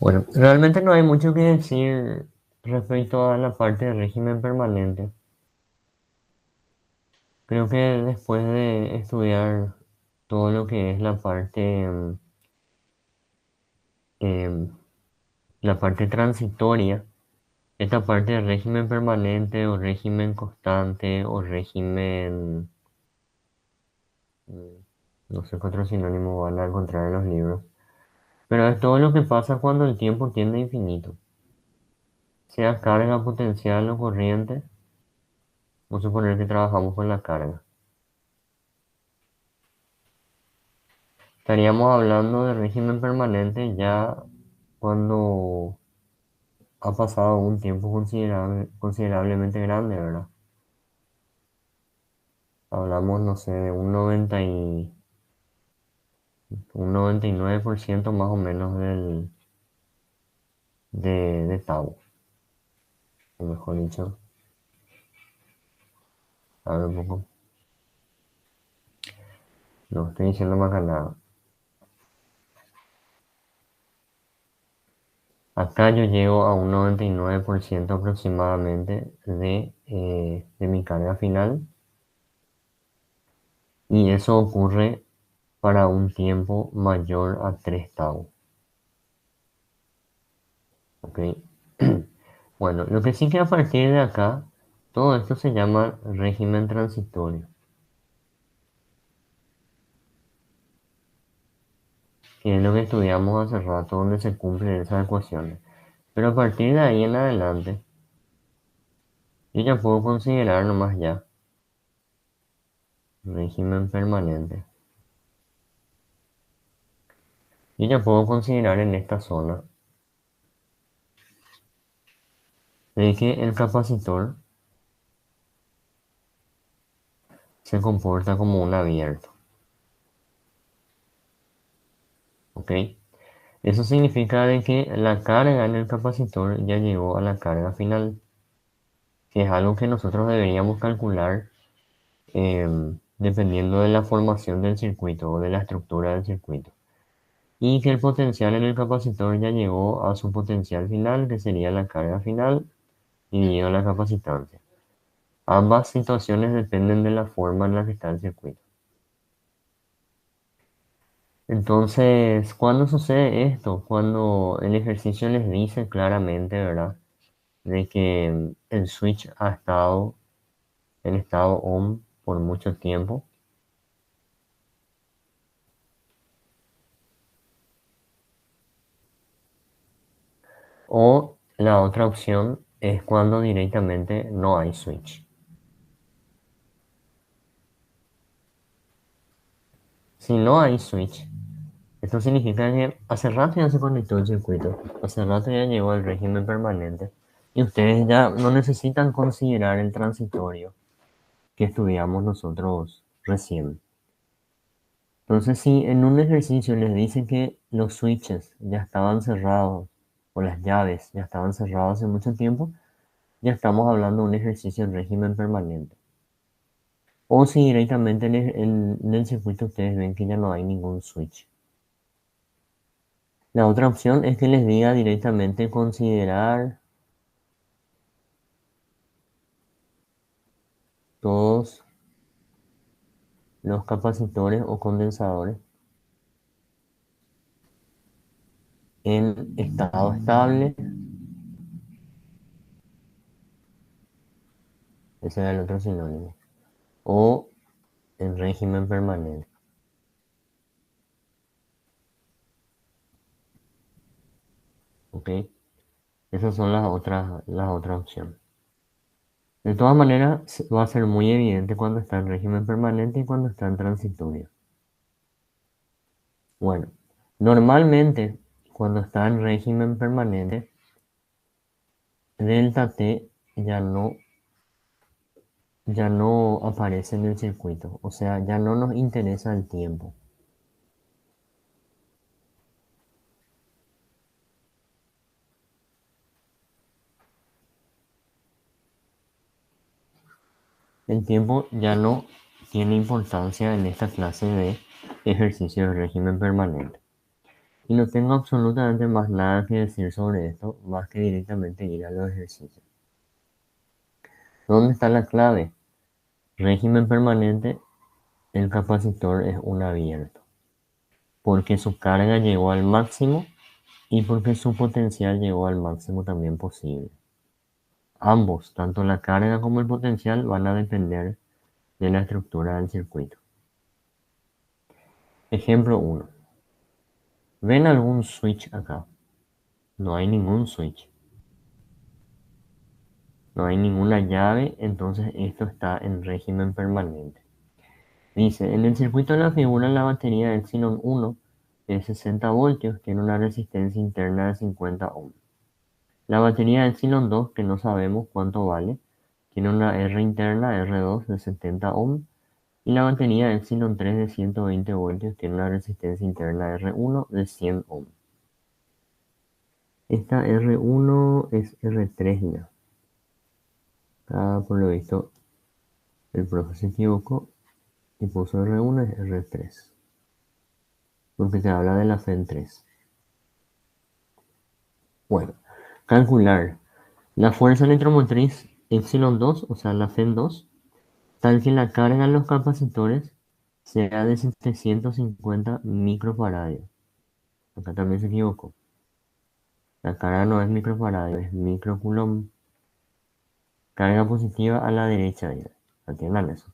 Bueno, realmente no hay mucho que decir respecto a la parte del régimen permanente. Creo que después de estudiar todo lo que es em, la parte transitoria, esta parte del régimen permanente o régimen constante o régimen, mm, no sé qué otro sinónimo van a encontrar en los libros, pero es todo lo que pasa cuando el tiempo tiende a infinito, sea carga potencial o corriente. Vamos a suponer que trabajamos con la carga. Estaríamos hablando de régimen permanente ya cuando ha pasado un tiempo considerablemente grande, ¿verdad? Hablamos, no sé, de un 99% más o menos de Tau, o mejor dicho, a ver un poco. No, estoy diciendo más que nada. Acá yo llego a un 99% aproximadamente de mi carga final y eso ocurre para un tiempo mayor a 3 tau. ¿Ok? Bueno, lo que sí que a partir de acá, todo esto se llama régimen transitorio, que es lo que estudiamos hace rato, donde se cumplen esas ecuaciones. Pero a partir de ahí en adelante, yo ya puedo considerar nomás ya régimen permanente. Yo ya puedo considerar en esta zona de que el capacitor se comporta como un abierto. ¿Ok? Eso significa de que la carga en el capacitor ya llegó a la carga final, que es algo que nosotros deberíamos calcular dependiendo de la formación del circuito o de la estructura del circuito. Y que el potencial en el capacitor ya llegó a su potencial final, que sería la carga final, dividido la capacitancia. Ambas situaciones dependen de la forma en la que está el circuito. Entonces, ¿cuándo sucede esto? Cuando el ejercicio les dice claramente, ¿verdad? De que el switch ha estado en estado on por mucho tiempo. O la otra opción es cuando directamente no hay switch. Si no hay switch, esto significa que hace rato ya se conectó el circuito, hace rato ya llegó el régimen permanente y ustedes ya no necesitan considerar el transitorio que estudiamos nosotros recién. Entonces, si en un ejercicio les dicen que los switches ya estaban cerrados o las llaves ya estaban cerradas hace mucho tiempo, ya estamos hablando de un ejercicio en régimen permanente. O si directamente en el circuito ustedes ven que ya no hay ningún switch. La otra opción es que les diga directamente considerar todos los capacitores o condensadores en estado estable. Ese era el otro sinónimo. O en régimen permanente. ¿Ok? Esas son las otras opciones. De todas maneras, va a ser muy evidente cuando está en régimen permanente y cuando está en transitorio. Bueno, normalmente cuando está en régimen permanente, delta T ya no aparece en el circuito, o sea, ya no nos interesa el tiempo. El tiempo ya no tiene importancia en esta clase de ejercicio de régimen permanente. Y no tengo absolutamente más nada que decir sobre esto, más que directamente ir a los ejercicios. ¿Dónde está la clave? Régimen permanente, el capacitor es un abierto, porque su carga llegó al máximo y porque su potencial llegó al máximo también posible. Ambos, tanto la carga como el potencial, van a depender de la estructura del circuito. Ejemplo 1. ¿Ven algún switch acá? No hay ningún switch. No hay ninguna llave, entonces esto está en régimen permanente. Dice, en el circuito de la figura la batería Epsilon 1 de 60 voltios tiene una resistencia interna de 50 ohms. La batería Epsilon 2, que no sabemos cuánto vale, tiene una R interna R2 de 70 ohms. Y la batería Epsilon 3 de 120 voltios tiene una resistencia interna R1 de 100 ohms. Esta R1 es R3 ya. Acá por lo visto el profe se equivocó y puso R1 es R3. Porque se habla de la FEN 3. Bueno, calcular la fuerza electromotriz Epsilon 2, o sea la FEN 2, tal que la carga en los capacitores sea de 750 microfaradio. Acá también se equivocó. La carga no es microfaradio, es microcoulomb. Carga positiva a la derecha, ya. Atiendan eso.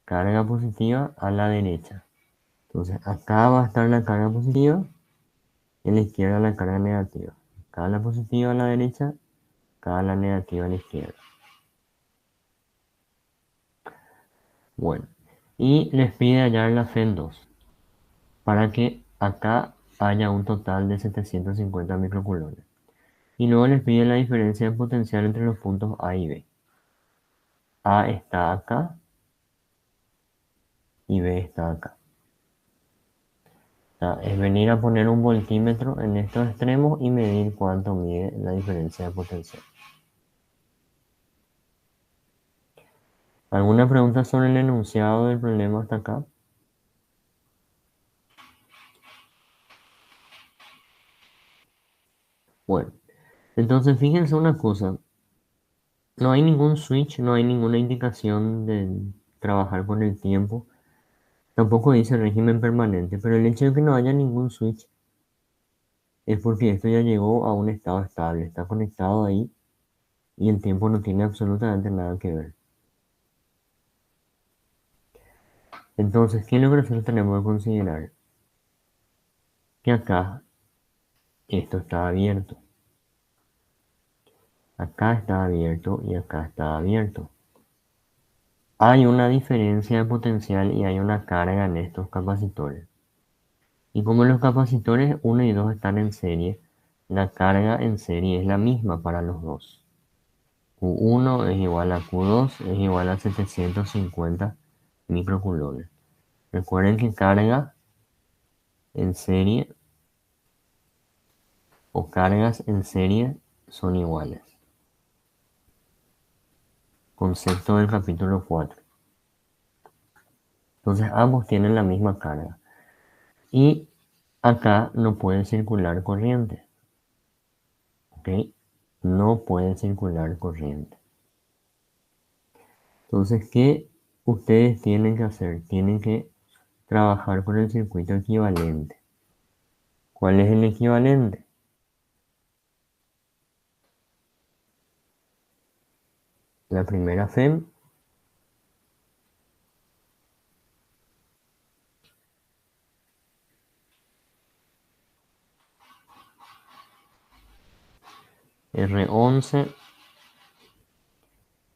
Carga positiva a la derecha. Entonces acá va a estar la carga positiva y a la izquierda la carga negativa. Acá la positiva a la derecha, acá la negativa a la izquierda. Bueno, y les pide hallar la FEN 2 para que acá haya un total de 750 microcoulombs. Y luego les pide la diferencia de potencial entre los puntos A y B. A está acá y B está acá. O sea, es venir a poner un voltímetro en estos extremos y medir cuánto mide la diferencia de potencial. ¿Alguna pregunta sobre el enunciado del problema hasta acá? Bueno, entonces fíjense una cosa. No hay ningún switch, no hay ninguna indicación de trabajar con el tiempo. Tampoco dice régimen permanente, pero el hecho de que no haya ningún switch es porque esto ya llegó a un estado estable, está conectado ahí y el tiempo no tiene absolutamente nada que ver. Entonces, ¿qué es lo que nosotros tenemos que considerar? Que acá esto está abierto, acá está abierto y acá está abierto. Hay una diferencia de potencial y hay una carga en estos capacitores. Y como los capacitores 1 y 2 están en serie, la carga en serie es la misma para los dos. Q1 es igual a Q2 es igual a 750 microcoulombs. Recuerden que carga en serie o cargas en serie son iguales. Concepto del capítulo 4. Entonces ambos tienen la misma carga. Y acá no puede circular corriente. ¿Ok? No puede circular corriente. Entonces, ¿qué ustedes tienen que hacer? Tienen que trabajar con el circuito equivalente. ¿Cuál es el equivalente? La primera FEM R11,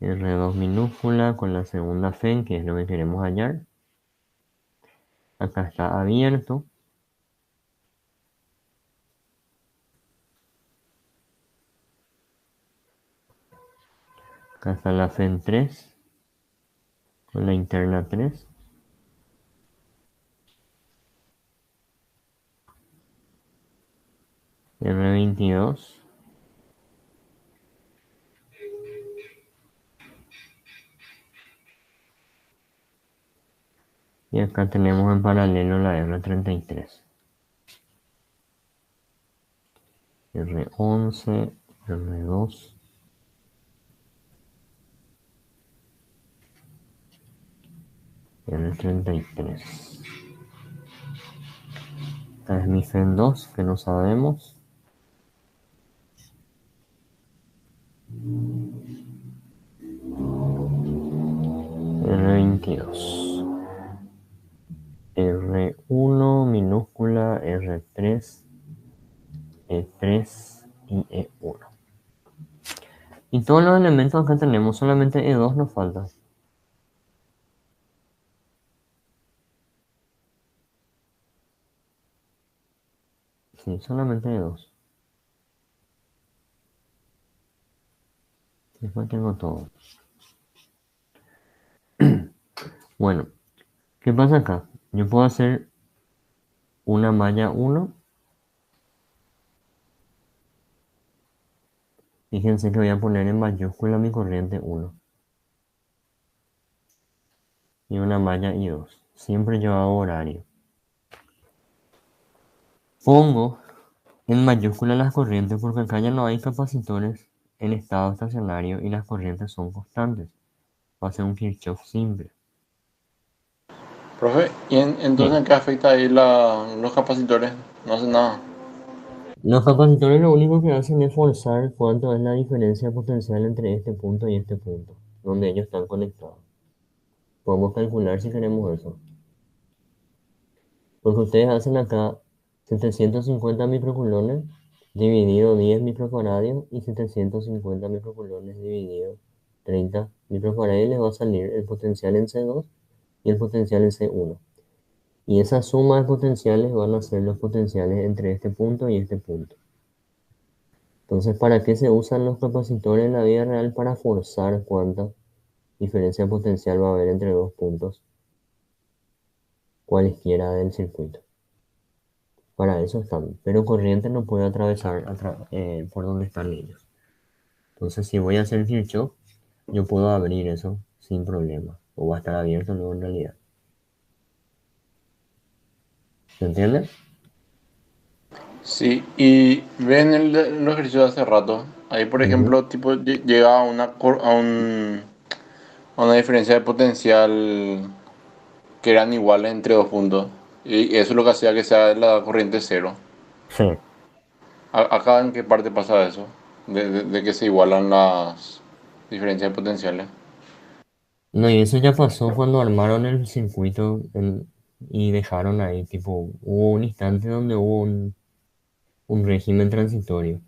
R2 minúscula con la segunda FEM, que es lo que queremos hallar. Acá está abierto. Acá está la FEM 3 con la interna 3. R22. Y acá tenemos en paralelo la R33. R11, R2, R33. Esta es mi FEN 2, que no sabemos. R22. R1 minúscula, R3, E3 y E1. Y todos los elementos acá tenemos, solamente E2 nos falta. Sí, solamente E2. Después tengo todo. Bueno, ¿qué pasa acá? Yo puedo hacer una malla 1. Fíjense que voy a poner en mayúscula mi corriente 1. Y una malla y 2. Siempre yo hago horario. Pongo en mayúscula las corrientes porque acá ya no hay capacitores en estado estacionario y las corrientes son constantes. Va a ser un Kirchhoff simple. Profe, ¿y entonces Sí. en qué afecta ahí los capacitores? No hace nada. Los capacitores lo único que hacen es forzar cuánto es la diferencia potencial entre este punto y este punto, donde ellos están conectados. Podemos calcular si queremos eso. Porque ustedes hacen acá 750 microcoulombs dividido 10 microfaradios y 750 microcoulombs dividido 30 microfaradios, les va a salir el potencial en C2 y el potencial en C1. Y esa suma de potenciales van a ser los potenciales entre este punto y este punto. Entonces, ¿para qué se usan los capacitores en la vida real? Para forzar cuánta diferencia potencial va a haber entre dos puntos cualesquiera del circuito. Para eso están. Pero corriente no puede atravesar por donde están ellos. Entonces, si voy a hacer Kirchhoff, yo puedo abrir eso sin problema. O va a estar abierto luego en realidad. ¿Se entiende? Sí, y ven los ejercicios de hace rato. Ahí, por Ujú. ejemplo, tipo, llega a a una diferencia de potencial que eran iguales entre dos puntos. Y eso es lo que hacía que sea la corriente cero. Sí. ¿Acá en qué parte pasa eso? De que se igualan las diferencias de potenciales. No, y eso ya pasó cuando armaron el circuito y dejaron ahí, tipo, hubo un instante donde hubo un régimen transitorio.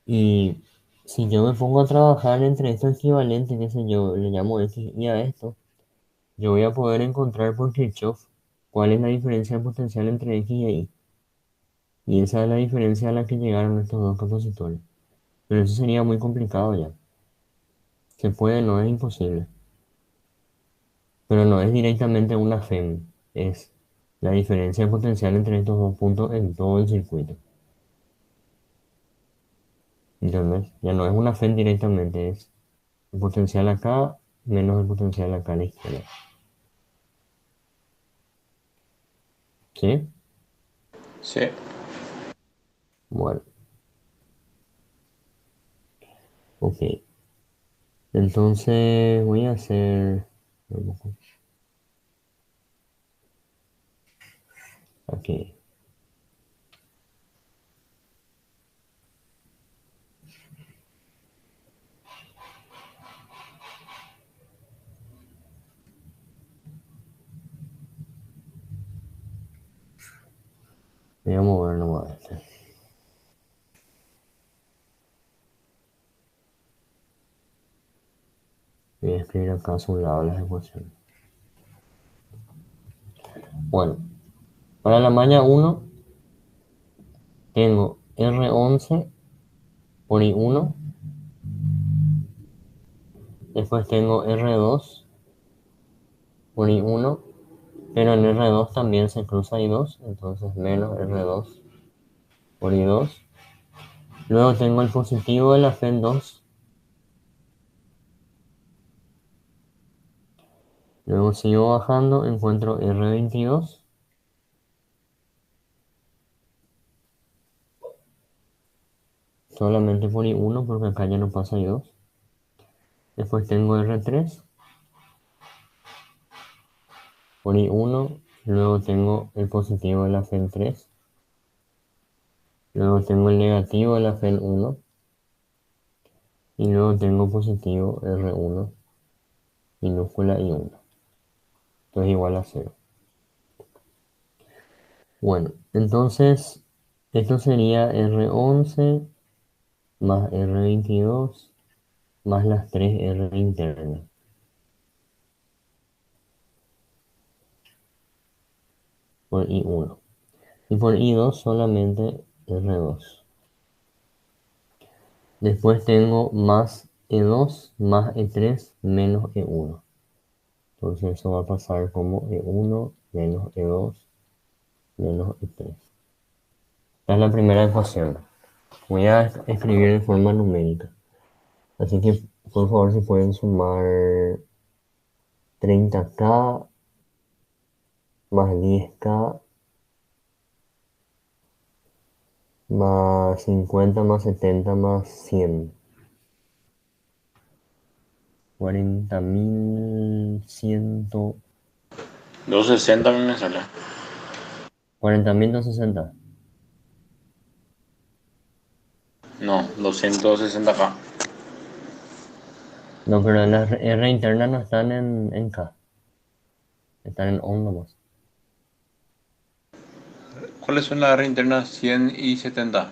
Y si yo me pongo a trabajar entre estos equivalentes, qué sé yo, le llamo X y a esto, yo voy a poder encontrar por Kirchhoff cuál es la diferencia de potencial entre X y Y. Y esa es la diferencia a la que llegaron estos dos capacitores. Pero eso sería muy complicado ya. Se puede, no es imposible. Pero no es directamente una FEM, es la diferencia de potencial entre estos dos puntos en todo el circuito. ¿Entendés? Ya no es una FEM directamente, es el potencial acá menos el potencial acá a la izquierda. ¿Sí? Sí. Bueno, ok. Entonces voy a hacer... Aquí. Voy a mover nomás este. Voy a escribir acá a su lado las ecuaciones. Bueno, para la malla 1 tengo R11 por I1. Después tengo R2 por I1. Pero en R2 también se cruza I2. Entonces menos R2 por I2. Luego tengo el positivo de la FEN 2. Luego sigo bajando, encuentro R22. solamente por I1 porque acá ya no pasa I2. Después tengo R3 por I1. Luego tengo el positivo de la FEN3. Luego tengo el negativo de la FEN1. Y luego tengo positivo R1 minúscula I1. Esto es igual a 0. Bueno, entonces esto sería R11 más R22 más las 3 R internas por I1. Y por I2 solamente R2. Después tengo más E2 más E3 menos E1. Entonces eso va a pasar como E1 menos E2 menos E3. Esta es la primera ecuación. Voy a escribir de forma numérica. Así que por favor si pueden sumar 30K más 10K más 50 más 70 más 100. 40.100. 260 me sale. 40.260. No, 260K. No, pero las R internas no están en K. Están en ohm nomás. ¿Cuáles son las R internas 100 y 70?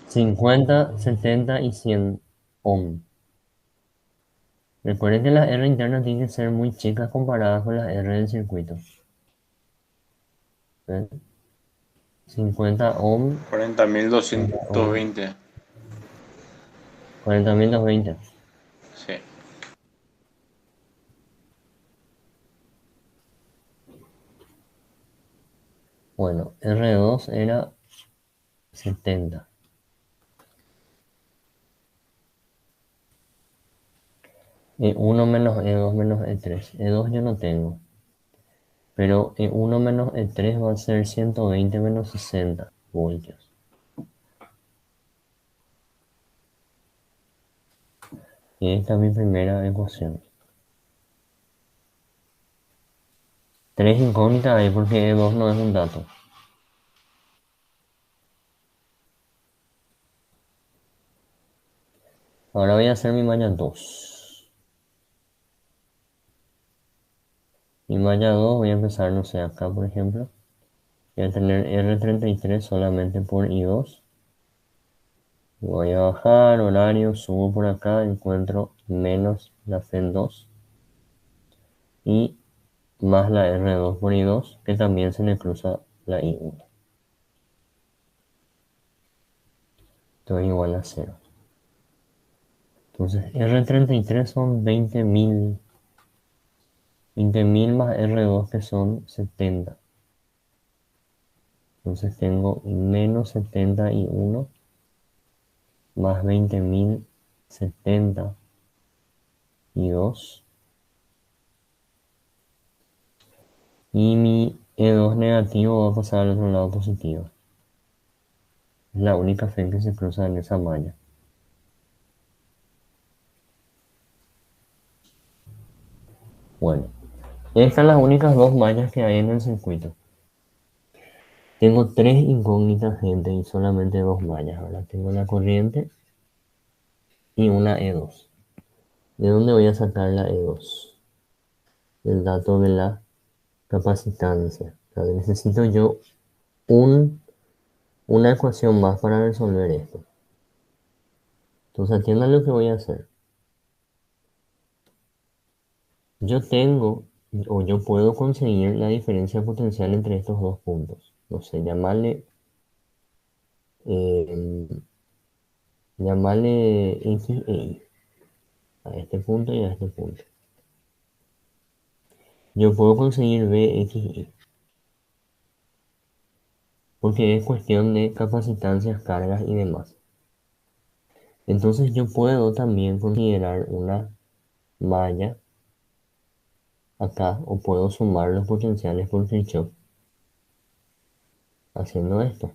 50, 70 y 100 ohm. Recuerden que las R internas tienen que ser muy chicas comparadas con las R del circuito. ¿Ven? 50 ohm, 50 ohm, 40.220. 40.220. Sí. Bueno, R2 era 70. E1 menos E2 menos E3. E2 yo no tengo. Pero E1 menos E3 va a ser 120 menos 60 voltios. Y esta es mi primera ecuación. Tres incógnitas ahí porque E2 no es un dato. Ahora voy a hacer mi malla 2. Mi malla 2 voy a empezar, no sé, acá por ejemplo. Voy a tener R33 solamente por I2. Voy a bajar, horario, subo por acá, encuentro menos la FEN2 y más la R2 por I2, que también se le cruza la I1. Esto es igual a 0. Entonces R33 son 20.000. 20.000 más R2 que son 70. Entonces tengo menos 71 más 20.072. Y mi E2 negativo va a pasar al otro lado positivo. Es la única fe que se cruza en esa malla. Bueno, estas son las únicas dos mallas que hay en el circuito. Tengo tres incógnitas, gente, y solamente dos mallas. Ahora tengo la corriente y una E2. ¿De dónde voy a sacar la E2? Del dato de la capacitancia. O sea, necesito yo una ecuación más para resolver esto. Entonces atiendan lo que voy a hacer. Yo tengo o yo puedo conseguir la diferencia potencial entre estos dos puntos. No sé, eh, llamarle X e Y. A este punto y a este punto. Yo puedo conseguir B, X, Y. Porque es cuestión de capacitancias, cargas y demás. Entonces yo puedo también considerar una malla acá o puedo sumar los potenciales por Kirchhoff haciendo esto.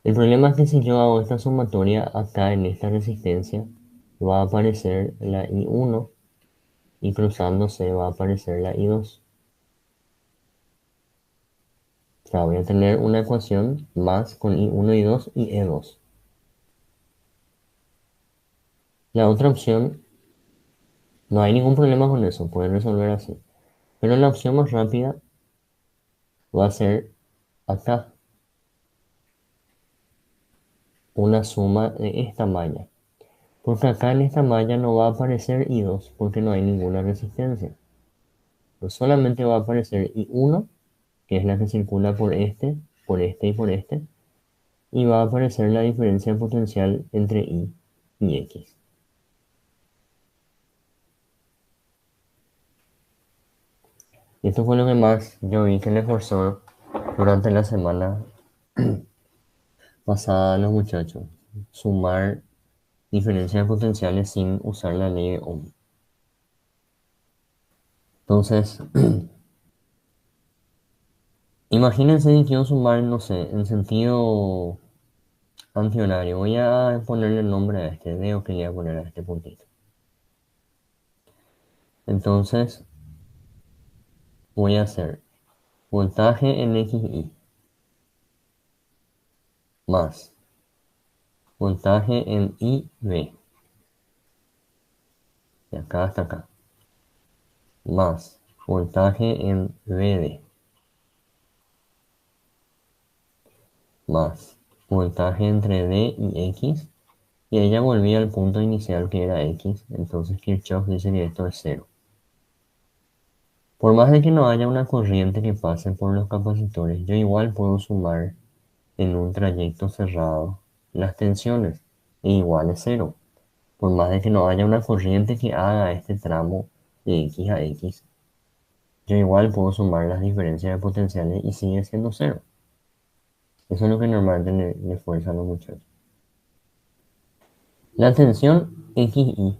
El problema es que si yo hago esta sumatoria acá en esta resistencia, va a aparecer la I1 y cruzándose va a aparecer la I2. O sea, voy a tener una ecuación más con I1 y 2 y E2. La otra opción, no hay ningún problema con eso, pueden resolver así. Pero la opción más rápida va a ser acá, una suma de esta malla. Porque acá en esta malla no va a aparecer I2 porque no hay ninguna resistencia. Pues solamente va a aparecer I1, que es la que circula por este y por este. Y va a aparecer la diferencia potencial entre I y X. Y esto fue lo que más yo vi que le esforzó durante la semana pasada a los muchachos. Sumar diferencias potenciales sin usar la ley de Ohm. Entonces, imagínense que quiero sumar, no sé, en sentido antihorario. Voy a ponerle el nombre a este, veo que le voy a poner a este puntito. Entonces, voy a hacer voltaje en XI más voltaje en IB, de acá hasta acá, más voltaje en VD, más voltaje entre D y X, y ella volvía al punto inicial que era X, entonces Kirchhoff dice que esto es cero. Por más de que no haya una corriente que pase por los capacitores, yo igual puedo sumar en un trayecto cerrado las tensiones, e igual es cero. Por más de que no haya una corriente que haga este tramo de X a X, yo igual puedo sumar las diferencias de potenciales y sigue siendo cero. Eso es lo que normalmente le fuerza a los muchachos. La tensión XI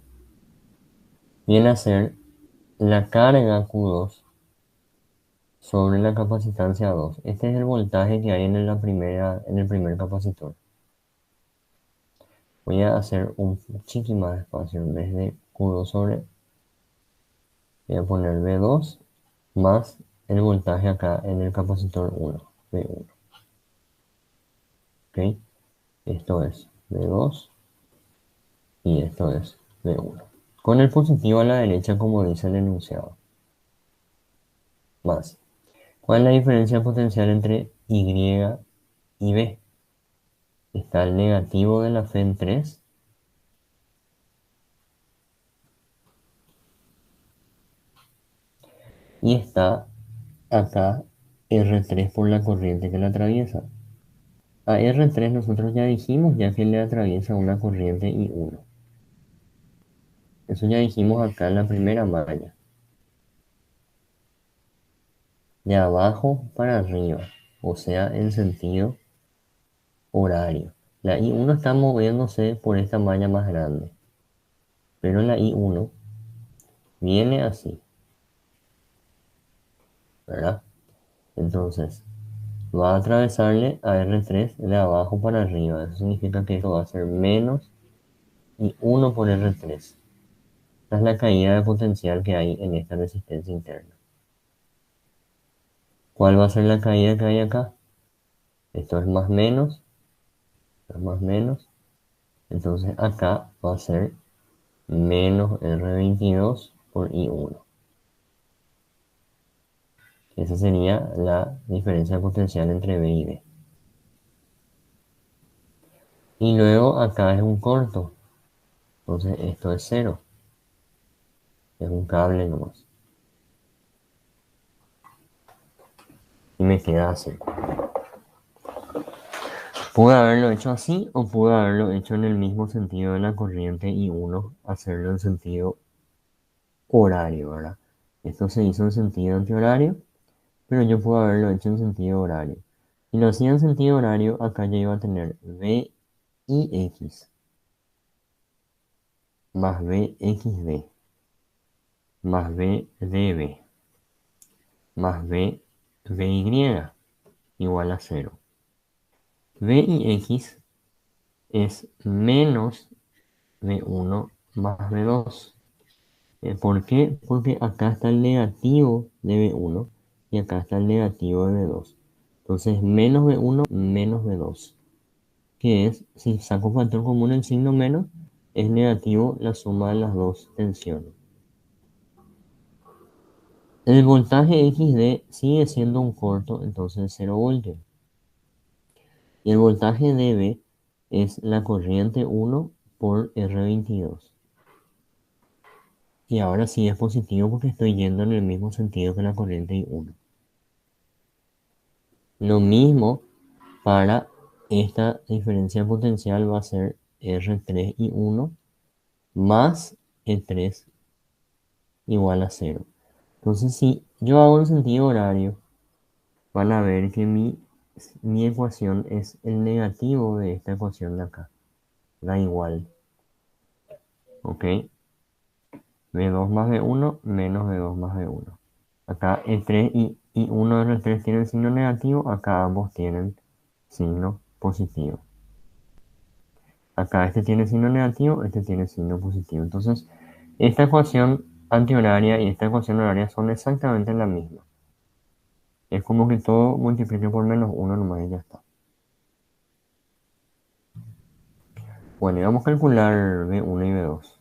viene a ser la carga Q2 sobre la capacitancia 2. Este es el voltaje que hay en el primer capacitor. Voy a hacer un chiqui más espacio. En vez de Q2 sobre, voy a poner V2 más el voltaje acá en el capacitor 1, V1. ¿Ok? Esto es V2 y esto es V1. Con el positivo a la derecha como dice el enunciado. Más. ¿Cuál es la diferencia potencial entre Y y B? Está el negativo de la fe en 3 y está acá R3 por la corriente que la atraviesa. A R3 nosotros ya dijimos ya que le atraviesa una corriente I1. Eso ya dijimos acá en la primera malla. De abajo para arriba, o sea, en sentido horario. La I1 está moviéndose por esta malla más grande, pero la I1 viene así, ¿verdad? Entonces, va a atravesarle a R3 de abajo para arriba. Eso significa que esto va a ser menos I1 por R3. Esta es la caída de potencial que hay en esta resistencia interna. ¿Cuál va a ser la caída que hay acá? Esto es más menos, esto es más menos. Entonces acá va a ser menos R22 por I1. Esa sería la diferencia potencial entre B y D. Y luego acá es un corto. Entonces esto es cero. Es un cable nomás. Y me queda así. Pude haberlo hecho así o pude haberlo hecho en el mismo sentido de la corriente I1, hacerlo en sentido horario, ¿verdad? Esto se hizo en sentido antihorario, pero yo puedo haberlo hecho en sentido horario. Si lo hacía en sentido horario, acá ya iba a tener V y X más VXD más VDB más VY igual a cero. V y X es menos V1 más V2. ¿Por qué? Porque acá está el negativo de V1 y acá está el negativo de V2. Entonces, menos V1 menos V2, que es, si saco factor común el signo menos, es negativo la suma de las dos tensiones. El voltaje XD sigue siendo un corto, entonces 0 voltios. Y el voltaje dB es la corriente 1 por R22. Y ahora sí es positivo porque estoy yendo en el mismo sentido que la corriente I1. Lo mismo para esta diferencia potencial va a ser R3I1 más el 3 igual a 0. Entonces, si yo hago en sentido horario, van a ver que mi ecuación es el negativo de esta ecuación de acá. Da igual. ¿Ok? V2 más V1 menos V2 más V1. Acá el 3 y 1 de los 3 tienen signo negativo, acá ambos tienen signo positivo. Acá este tiene signo negativo, este tiene signo positivo. Entonces, esta ecuación antihoraria y esta ecuación horaria son exactamente la misma. Es como que todo multiplique por menos 1 nomás y ya está. Bueno, y vamos a calcular V1 y V2.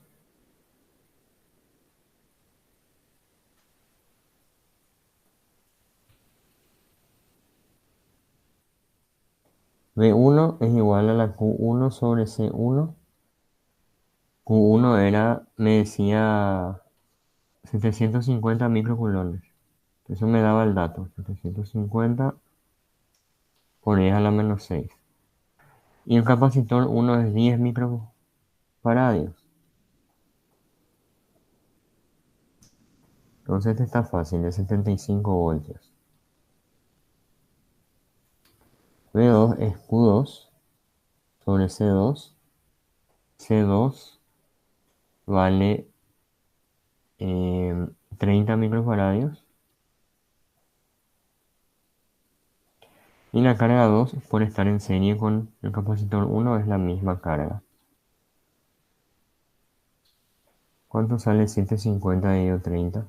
V1 es igual a la Q1 sobre C1. Q1 era, me decía, 750 microcoulombs. Eso me daba el dato, 750 por 10 a la menos 6. Y el capacitor 1 es 10 microfaradios. Entonces este está fácil, es 75 voltios. V2 es Q2 sobre C2. C2 vale 30 microfaradios. Y la carga 2, por estar en serie con el capacitor 1, es la misma carga. ¿Cuánto sale 750 dividido 30?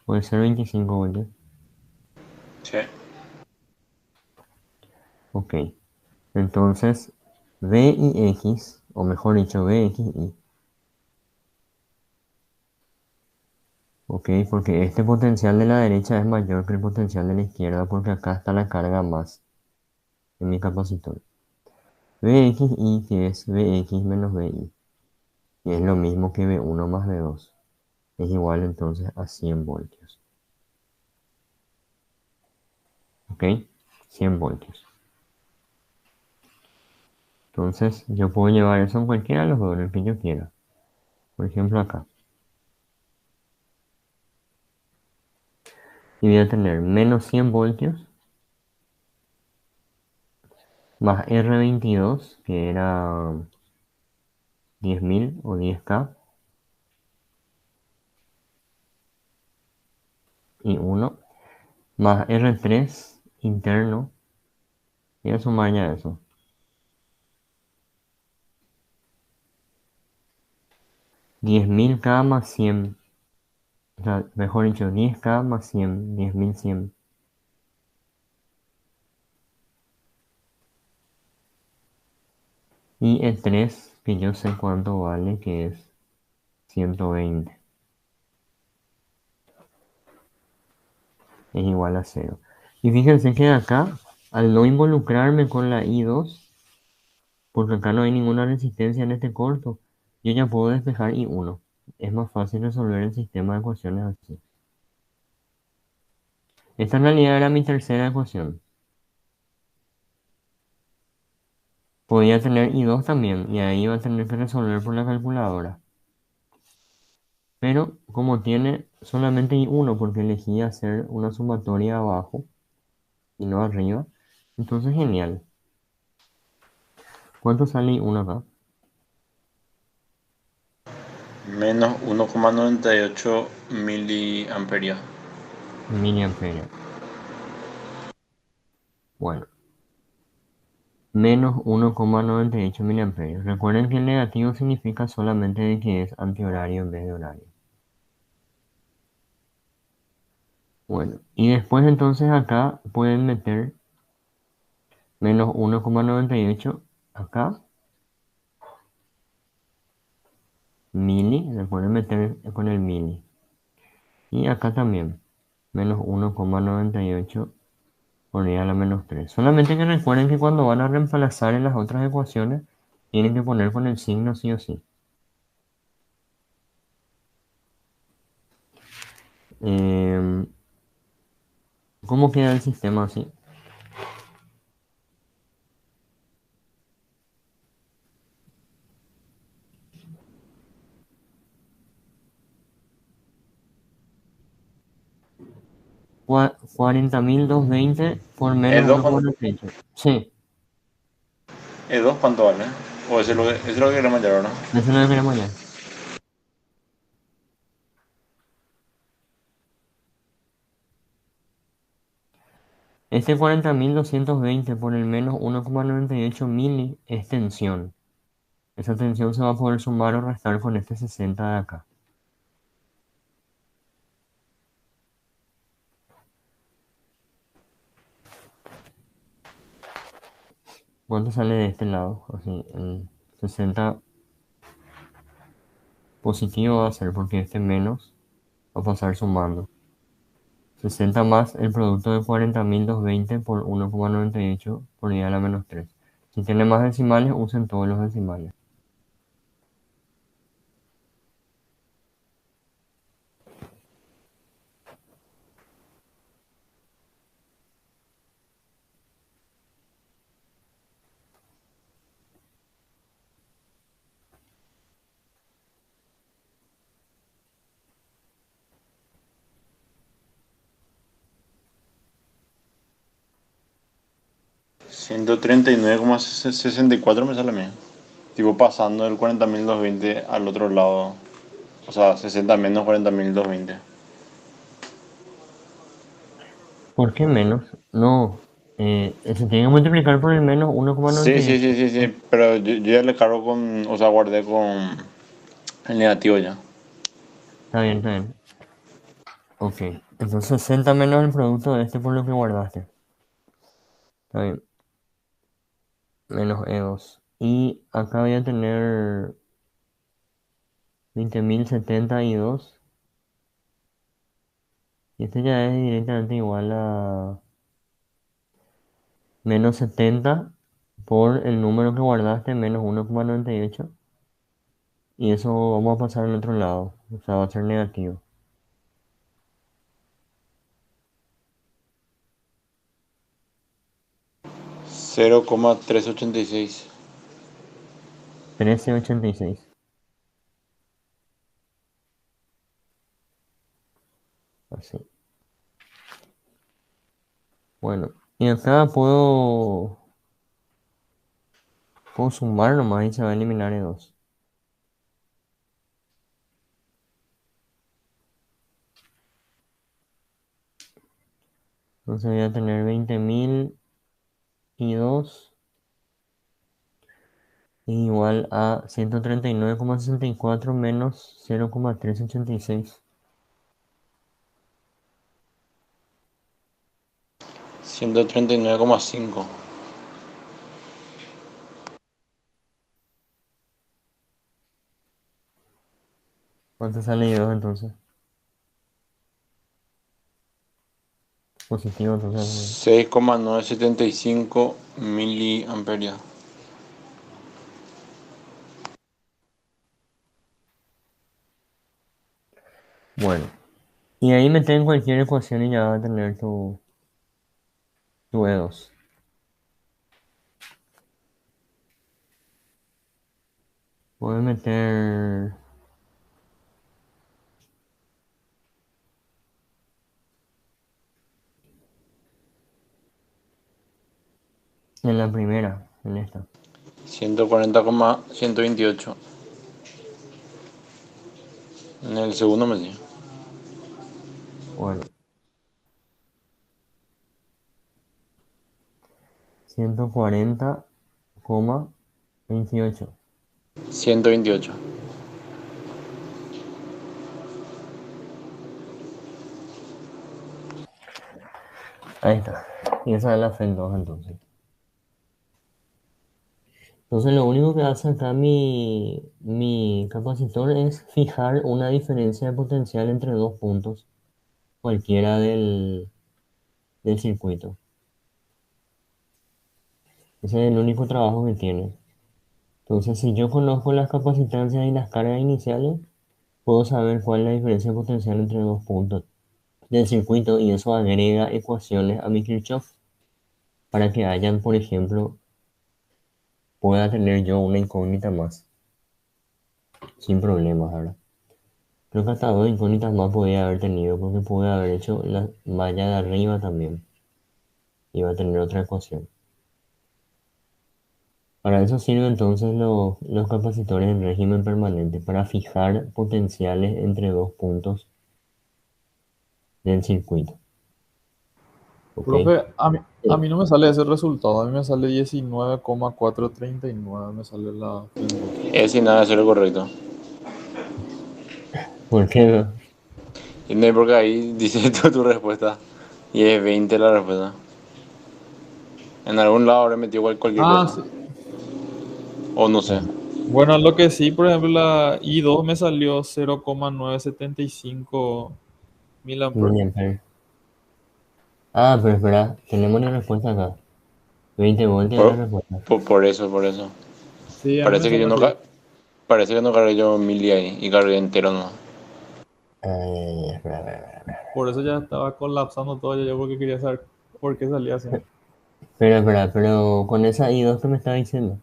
Puede ser 25 voltios. Sí. Ok. Entonces, V y X, o mejor dicho, VXY. Ok, porque este potencial de la derecha es mayor que el potencial de la izquierda porque acá está la carga más en mi capacitor. VXY que es VX menos VY. Y es lo mismo que V1 más V2. Es igual entonces a 100 voltios. Ok, 100 voltios. Entonces yo puedo llevar eso en cualquiera de los dos, en el que yo quiera. Por ejemplo acá. Y voy a tener menos 100 voltios más R22, que era 10.000 o 10K, y 1, más R3 interno, voy a sumar ya eso. 10.000K más 100, o sea, mejor dicho, 10K más 100, 10.100. Y el 3, que yo sé cuánto vale, que es 120. Es igual a 0. Y fíjense que acá, al no involucrarme con la I2, porque acá no hay ninguna resistencia en este corto, yo ya puedo despejar I1. Es más fácil resolver el sistema de ecuaciones así. Esta en realidad era mi tercera ecuación. Podía tener I2 también, y ahí iba a tener que resolver por la calculadora. Pero como tiene solamente I1, porque elegí hacer una sumatoria abajo y no arriba, entonces genial. ¿Cuánto sale I1 acá? Menos 1,98 miliamperios. Miliamperios. Bueno. menos 1,98 miliamperios. Recuerden que el negativo significa solamente de que es antihorario en vez de horario. Bueno, y después entonces acá pueden meter menos 1,98 acá, mili, le pueden meter con el mili. Y acá también, menos 1,98 por I a la menos 3. Solamente que recuerden que cuando van a reemplazar en las otras ecuaciones, tienen que poner con el signo sí o sí. Em, ¿Cómo queda el sistema así? Cua- 40.220 por menos ¿E2 uno coma cuánto, noventa y ocho. Sí, E2 cuánto vale? O eso es lo que queremos hallar, ¿no? eso es lo que queremos hallar. Este 40.220 por el menos 1,98 mili es tensión. Esa tensión se va a poder sumar o restar con este 60 de acá. ¿Cuánto sale de este lado? Así, el 60 positivo va a ser porque este menos va a pasar sumando. 60 más el producto de 40.220 por 1,98 por I a la menos 3. Si tiene más decimales, usen todos los decimales. Ciento treinta y nueve coma sesenta y cuatro me sale a mí. Tipo pasando del 40.220 al otro lado. O sea, 60 menos 40.220. ¿Por qué menos? No, se tiene que multiplicar por el menos Sí, sí, sí, 1,98. sí, sí. Pero yo ya le cargo con. O sea, guardé con el negativo ya. Está bien, está bien. Ok, entonces 60 menos el producto de este por lo que guardaste. Está bien, menos E2. Y acá voy a tener 20.072. Y este ya es directamente igual a menos 70 por el número que guardaste, menos 1,98. Y eso vamos a pasar al otro lado. O sea, va a ser negativo. 0,386. 13,86. Así. Bueno, y acá puedo sumar nomás y se va a eliminar E2. Entonces voy a tener 20.002 igual a 139,64 menos 0,386. 139,5. ¿Cuánto sale I2 entonces? Positivo, entonces. 6,975 miliamperios. Bueno, y ahí meten cualquier ecuación y ya va a tener tu E2. Puedes meter en la primera, en esta. 140,128. En el segundo me dio. Bueno, 140. 28. 128. Ahí está. Y esa es la FEN 2 entonces. Entonces lo único que hace acá mi capacitor es fijar una diferencia de potencial entre dos puntos, cualquiera del circuito. Ese es el único trabajo que tiene. Entonces, si yo conozco las capacitancias y las cargas iniciales, puedo saber cuál es la diferencia de potencial entre dos puntos del circuito y eso agrega ecuaciones a mi Kirchhoff para que hayan, por ejemplo, pueda tener yo una incógnita más, sin problemas, ¿verdad? Creo que hasta dos incógnitas más podía haber tenido porque pude haber hecho la malla de arriba también. Iba a tener otra ecuación. Para eso sirven entonces los capacitores en régimen permanente, para fijar potenciales entre dos puntos del circuito. ¿Ok? Profe, a Sí. mí no me sale ese resultado, a mí me sale 19,439, me sale la FEN 2. Es sin nada, eso es lo correcto. Porque, Y no hay porque ahí dice tu respuesta. Y es 20 la respuesta. En algún lado habré metido cualquier Ah, cosa. sí. O no sé. Bueno, lo que sí, por ejemplo, la I2 me salió 0,975 mil amperes. miliamperes. Ah, pero espera, tenemos la respuesta acá. 20 voltios es la Por, respuesta. por eso, por eso. Sí, a mí me Parece que yo sale no, así. parece que no cargué yo mili ahí y cargué entero no. Espera, espera, espera. Por eso ya estaba colapsando todo yo porque quería saber por qué salía así. Espera, pero con esa I2 que me estaba diciendo,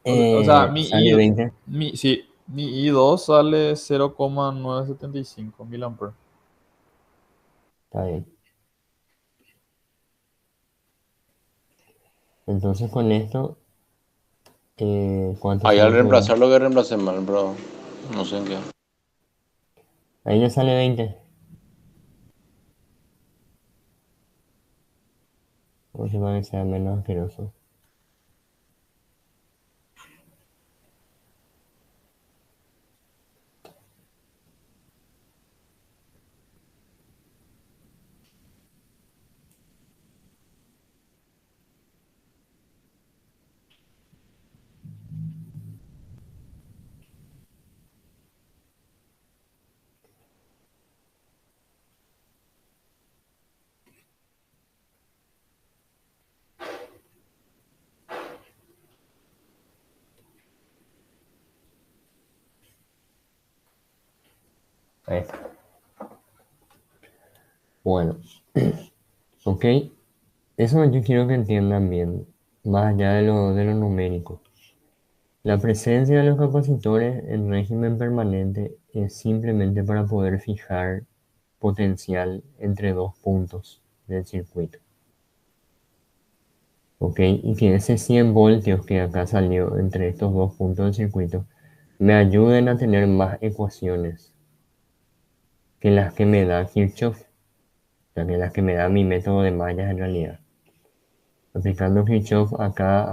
O sea, sale 20. Sí, mi I2 sale 0,975 mil amperes. Está bien. Entonces con esto, ¿cuánto Ahí al sale por reemplazar lo que reemplacé mal, bro. No sé en qué. ahí le sale 20. O sea, para que sea menos asqueroso. Ahí está. Bueno, ok. Eso yo quiero que entiendan bien, más allá de lo numérico. La presencia de los capacitores en régimen permanente es simplemente para poder fijar potencial entre dos puntos del circuito. ¿Ok? Y que ese 100 voltios que acá salió entre estos dos puntos del circuito me ayuden a tener más ecuaciones que las que me da Kirchhoff, o sea, que las que me da mi método de mallas en realidad. Aplicando Kirchhoff acá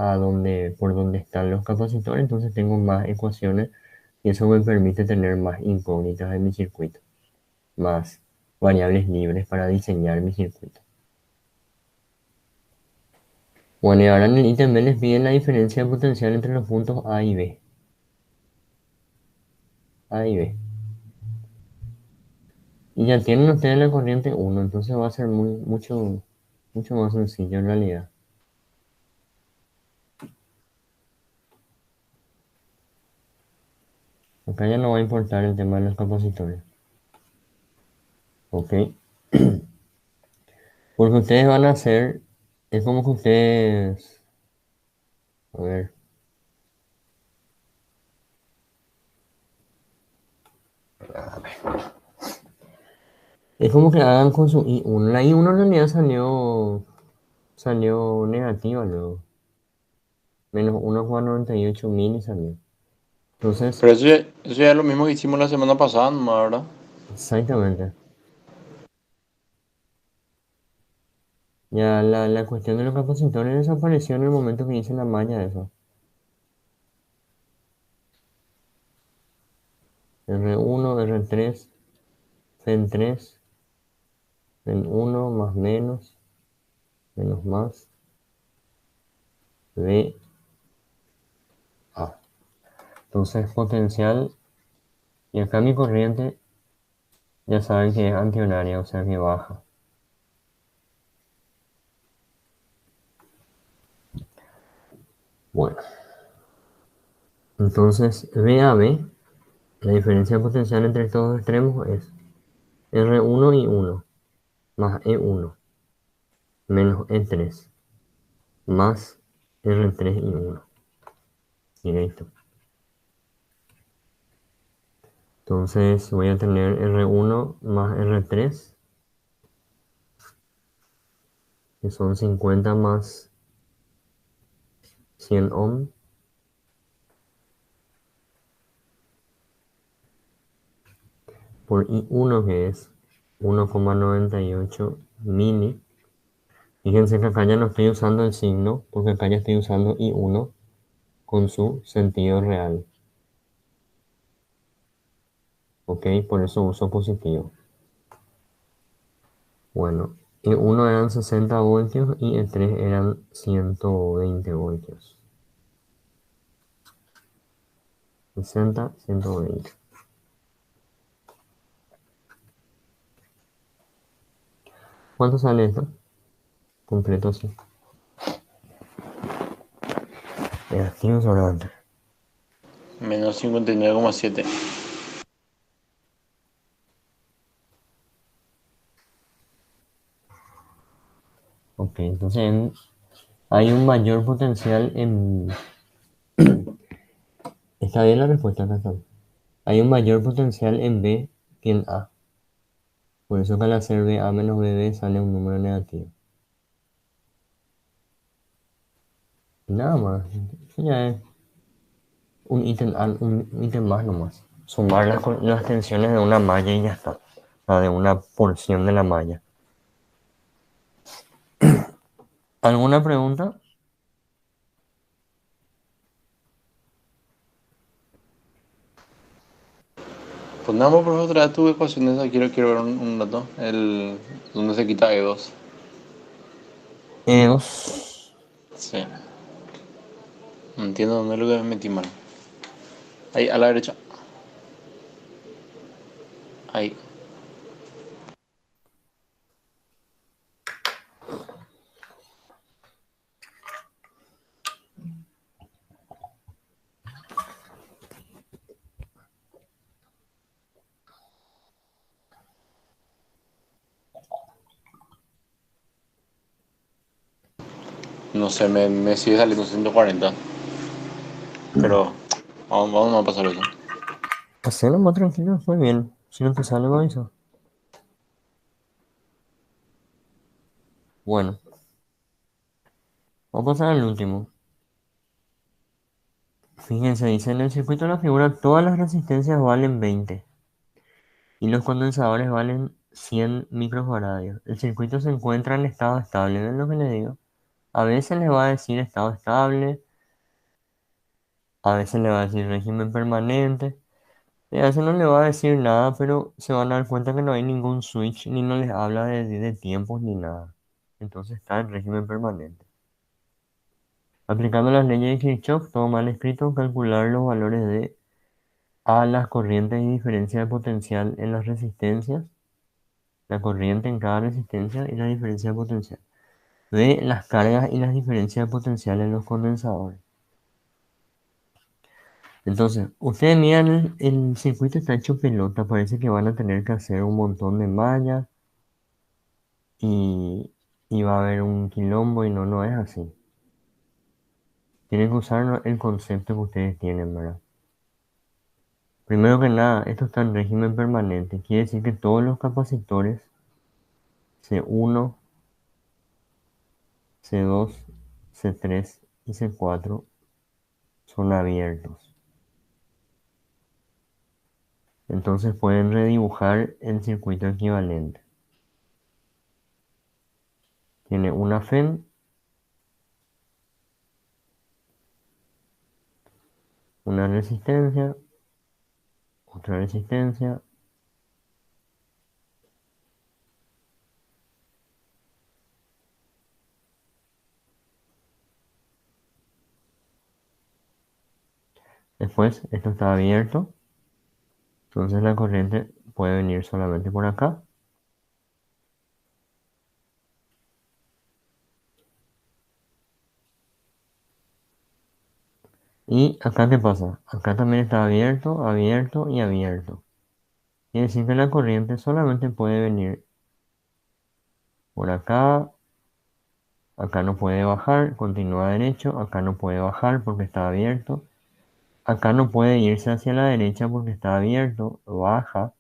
por donde están los capacitores, entonces tengo más ecuaciones y eso me permite tener más incógnitas en mi circuito, más variables libres para diseñar mi circuito. Bueno, y ahora en el ítem B les piden la diferencia de potencial entre los puntos A y B. A y B. Y ya tienen ustedes la corriente 1, entonces va a ser mucho más sencillo en realidad. Acá ya no va a importar el tema de los capacitores. ¿Ok? Porque ustedes van a hacer, es como que ustedes, a ver, es como que hagan con su I1. La I1 en realidad salió negativa luego. Menos 1,98 mil salió. Entonces, Pero eso ya es lo mismo que hicimos la semana pasada, nomás, ¿verdad? exactamente. Ya la cuestión de los capacitores desapareció en el momento que hice la malla de eso. FEN 3, FEN 1 más menos, menos más, VA. Entonces potencial y el cambio corriente ya saben que es antihoraria, o sea que baja. Bueno, entonces VAB, la diferencia potencial entre estos dos extremos es R1 y 1 más E1 menos E3 más R3 y 1. Directo. Entonces voy a tener R1 más R3, que son 50 más 100 ohm, por I1, que es 1,98 mini. Fíjense que acá ya no estoy usando el signo, porque acá ya estoy usando I1 con su sentido real. Ok, por eso uso positivo. Bueno, E1 eran 60 voltios y E3 eran 120 voltios. 60, 120. ¿Cuánto sale esto? Completo, sí. Negativo solamente. Menos 59,7. Ok, entonces hay un mayor potencial en... Está bien la respuesta, acá está. Hay un mayor potencial en B que en A. Por eso que al hacer BA menos BB sale un número negativo. Y nada más. Eso ya es un ítem más nomás. Sumar las tensiones de una malla y ya está. O sea, de una porción de la malla. ¿Alguna pregunta? Pues nada más, por otra vez tu ecuación esa, quiero ver un dato. Donde se quita E2. EOS. Sí. No entiendo dónde es lo que me metí mal. Ahí, a la derecha. Ahí. No sé, me sigue saliendo 140. Pero vamos a pasar eso. Hacelo más tranquilo, muy bien. Si no te sale, me avisa. Bueno, vamos a pasar al último. Fíjense, dice en el circuito de la figura todas las resistencias valen 20 y los condensadores valen 100 microfaradios. El circuito se encuentra en estado estable, ¿ven lo que le digo? A veces le va a decir estado estable, a veces le va a decir régimen permanente, y a veces no le va a decir nada, pero se van a dar cuenta que no hay ningún switch, ni no les habla de tiempos ni nada. Entonces está en régimen permanente. Aplicando las leyes de Kirchhoff, todo mal escrito, calcular los valores de A, las corrientes y diferencia de potencial en las resistencias, la corriente en cada resistencia y la diferencia de potencial. B, las cargas y las diferencias de potencial en los condensadores. Entonces, ustedes miran el circuito está hecho pelota, parece que van a tener que hacer un montón de mallas y, y va a haber un quilombo y no, no es así. Tienen que usar el concepto que ustedes tienen, ¿verdad? Primero que nada, esto está en régimen permanente, quiere decir que todos los capacitores C1, C2, C3 y C4 son abiertos. Entonces pueden redibujar el circuito equivalente. Tiene una FEN, una resistencia, otra resistencia, Después, esto está abierto, entonces la corriente puede venir solamente por acá. ¿Y acá qué pasa? Acá también está abierto, abierto y abierto. Quiere decir que la corriente solamente puede venir por acá, acá no puede bajar, continúa derecho, acá no puede bajar porque está abierto, acá no puede irse hacia la derecha porque está abierto, baja,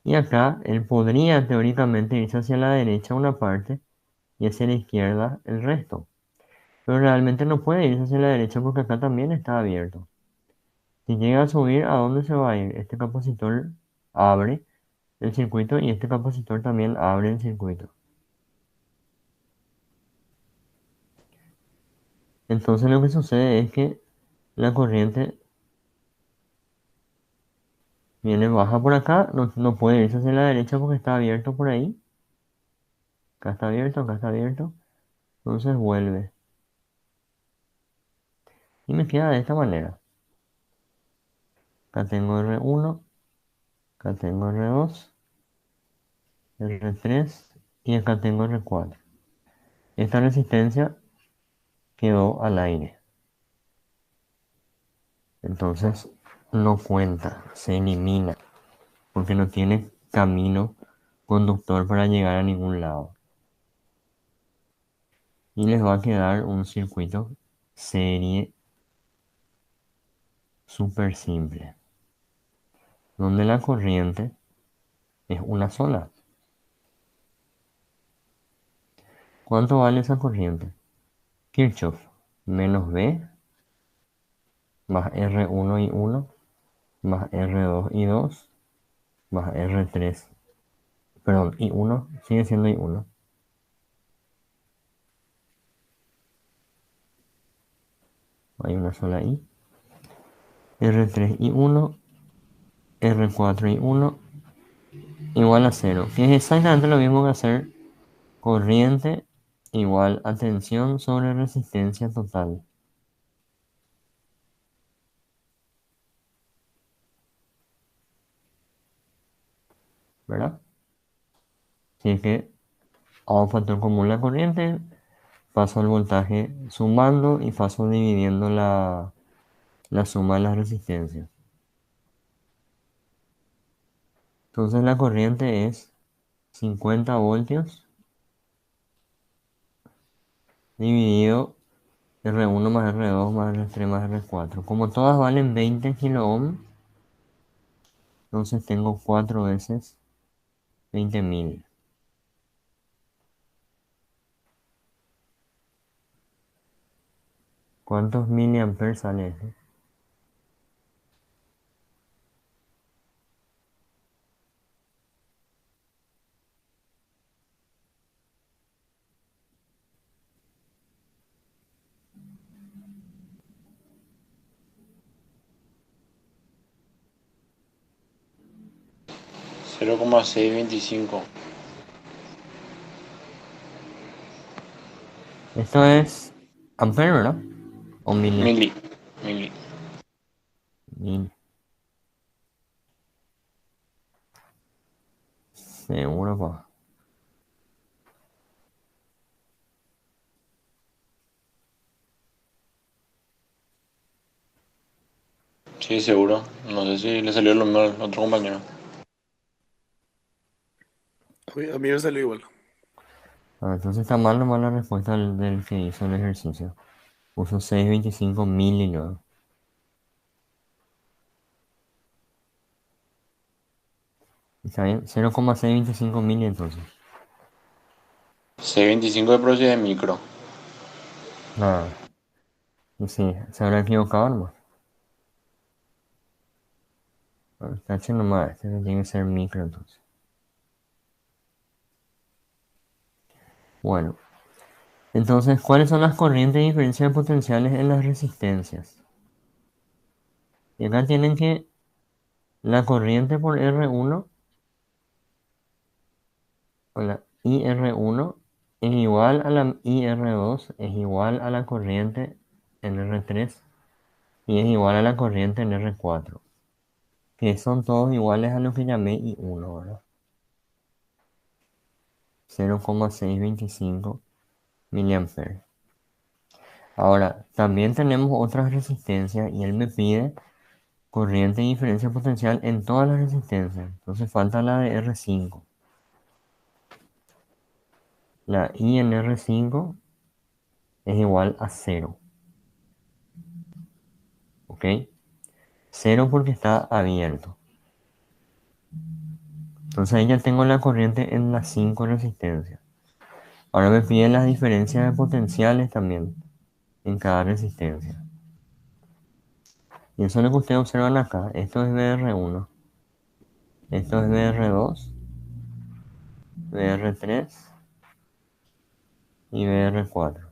y acá él podría teóricamente irse hacia la derecha una parte y hacia la izquierda el resto, pero realmente no puede irse hacia la derecha porque acá también está abierto. Si llega a subir, ¿a dónde se va a ir? Este capacitor abre el circuito y este capacitor también abre el circuito. Entonces lo que sucede es que la corriente viene baja por acá, no puede irse hacia la derecha porque está abierto por ahí. Acá está abierto, acá está abierto. Entonces vuelve. Y me queda de esta manera. Acá tengo R1, acá tengo R2, R3 y acá tengo R4. Esta resistencia quedó al aire. Entonces no cuenta, se elimina, porque no tiene camino conductor para llegar a ningún lado. Y les va a quedar un circuito serie súper simple, donde la corriente es una sola. ¿Cuánto vale esa corriente? Kirchhoff, menos B, más R1 y 1, más R2 y 2, más R3, perdón, y 1, sigue siendo y 1. Hay una sola I. R3 y 1, R4 y 1, igual a 0, que es exactamente lo mismo que hacer corriente igual a tensión sobre resistencia total, ¿verdad? Así que a un factor común la corriente, paso el voltaje sumando y paso dividiendo la suma de las resistencias. Entonces la corriente es 50 voltios dividido R1 más R2 más R3 más R4. Como todas valen 20 kilo ohm, entonces tengo 4 veces 20.000. ¿Cuántos miliamperes sale ese? 0,625 Esto es ampere, ¿verdad? O mili. mili. Mili. Mil. Seguro, pa. Sí, seguro. No sé si le salió lo mismo al otro compañero. A mí me salió igual. Ah, entonces está mal nomás la respuesta del que hizo el ejercicio. Puso 625 mil y luego. Está bien, 0,625 mil entonces. 625 de proceso de micro. Nada. Y sí, se habrá equivocado nomás. Caché nomás, este tiene que ser micro entonces. Bueno, entonces, ¿cuáles son las corrientes de diferencia potenciales en las resistencias? Y acá tienen que la corriente por R1 o la IR1 es igual a la IR2, es igual a la corriente en R3 y es igual a la corriente en R4, que son todos iguales a lo que llamé I1, ¿verdad? 0,625 miliamperes. Ahora, también tenemos otras resistencias y él me pide corriente y diferencia potencial en todas las resistencias. Entonces falta la de R5. La I en R5 es igual a 0. ¿Ok? 0 porque está abierto. Entonces ahí ya tengo la corriente en las 5 resistencias. Ahora me piden las diferencias de potenciales también en cada resistencia. Y eso es lo que ustedes observan acá. Esto es BR1. Esto es BR2, BR3 y BR4.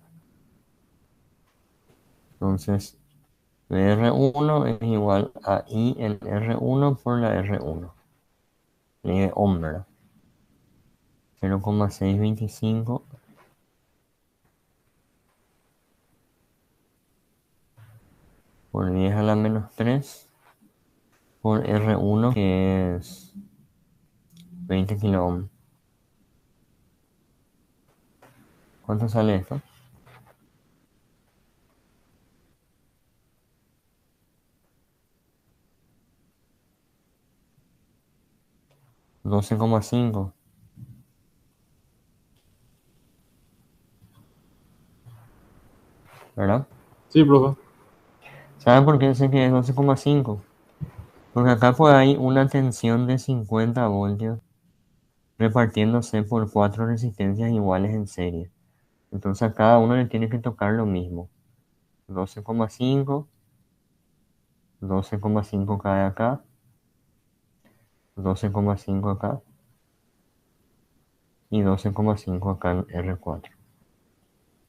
Entonces, BR1 es igual a I en R1 por la R1. Ley de Ohm, ¿verdad? 0,625 por 10 a la menos 3 por R1, que es 20 kilo ohm. ¿Cuánto sale esto? 12,5, ¿verdad? Sí, profe. ¿Saben por qué sé que es 12,5? Porque acá pues hay una tensión de 50 voltios repartiéndose por 4 resistencias iguales en serie. Entonces a cada uno le tiene que tocar lo mismo. 12,5, 12,5 cae acá, 12,5 acá y 12,5 acá en R4.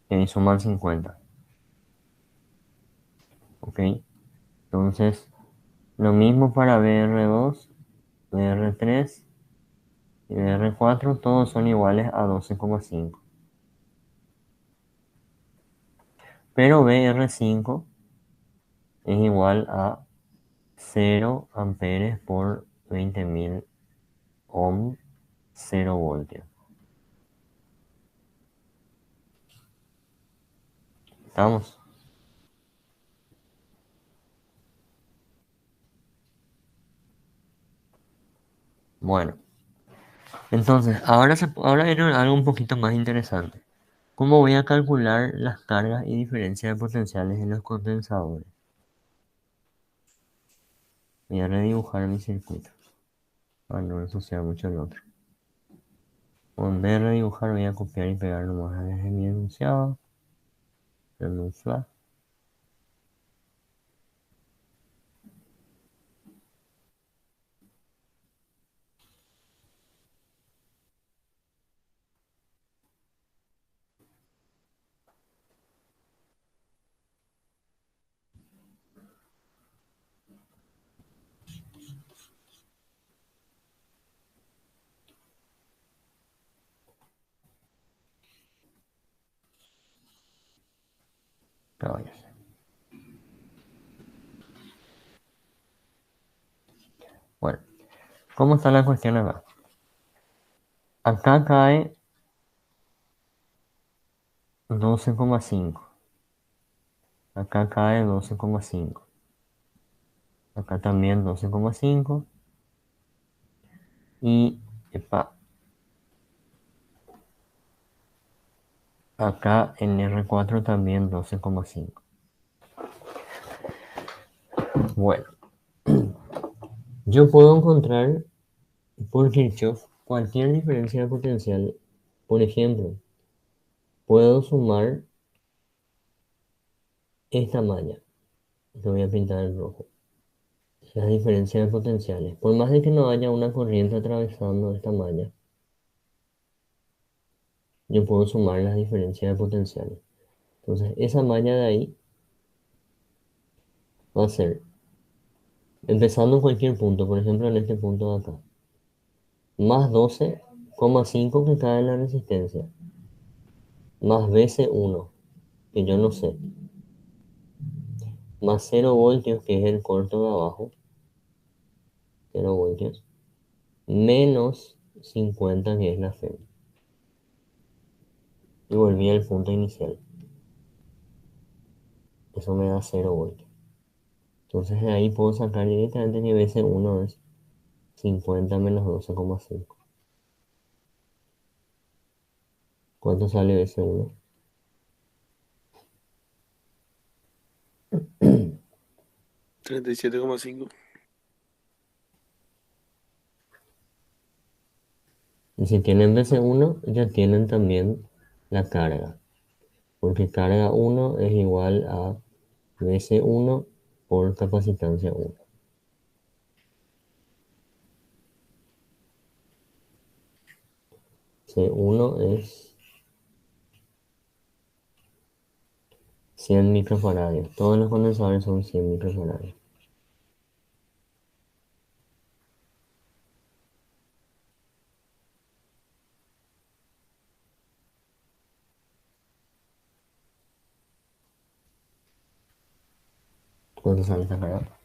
Y ahí suman 50. ¿Ok? Entonces, lo mismo para BR2, BR3 y BR4, todos son iguales a 12,5. Pero BR5 es igual a 0 amperes por 20.000 ohm, 0 voltios. ¿Estamos? Bueno, entonces, ahora viene algo un poquito más interesante. ¿Cómo voy a calcular las cargas y diferencias de potenciales en los condensadores? Voy a redibujar mi circuito para no ensuciar mucho el otro. En vez de redibujar, voy a copiar y pegar nomás desde mi enunciado. En un flash. Caballos. Bueno, ¿cómo está la cuestión acá? Acá cae 12,5. Acá cae 12,5. Acá también 12,5. Y epa, acá en R4 también 12,5. Bueno, yo puedo encontrar por Kirchhoff cualquier diferencia de potencial. Por ejemplo, puedo sumar esta malla. Lo voy a pintar en rojo. Las diferencias de potenciales. Por más de que no haya una corriente atravesando esta malla, yo puedo sumar las diferencias de potenciales. Entonces, esa malla de ahí va a ser, empezando en cualquier punto, por ejemplo en este punto de acá, más 12,5 que cae en la resistencia, más BC1, que yo no sé, más 0 voltios, que es el corto de abajo, 0 voltios, menos 50, que es la FEM. Y volví al punto inicial. Eso me da 0 voltios. Entonces de ahí puedo sacar directamente que BC1 es 50 menos 12,5. ¿Cuánto sale BC1? 37,5. Y si tienen BC1, ya tienen también la carga. Porque carga 1 es igual a BC1 por capacitancia 1. C1 es 100 microfaradios. Todos los condensadores son 100 microfaradios. ¿Cuánto sale esta carga?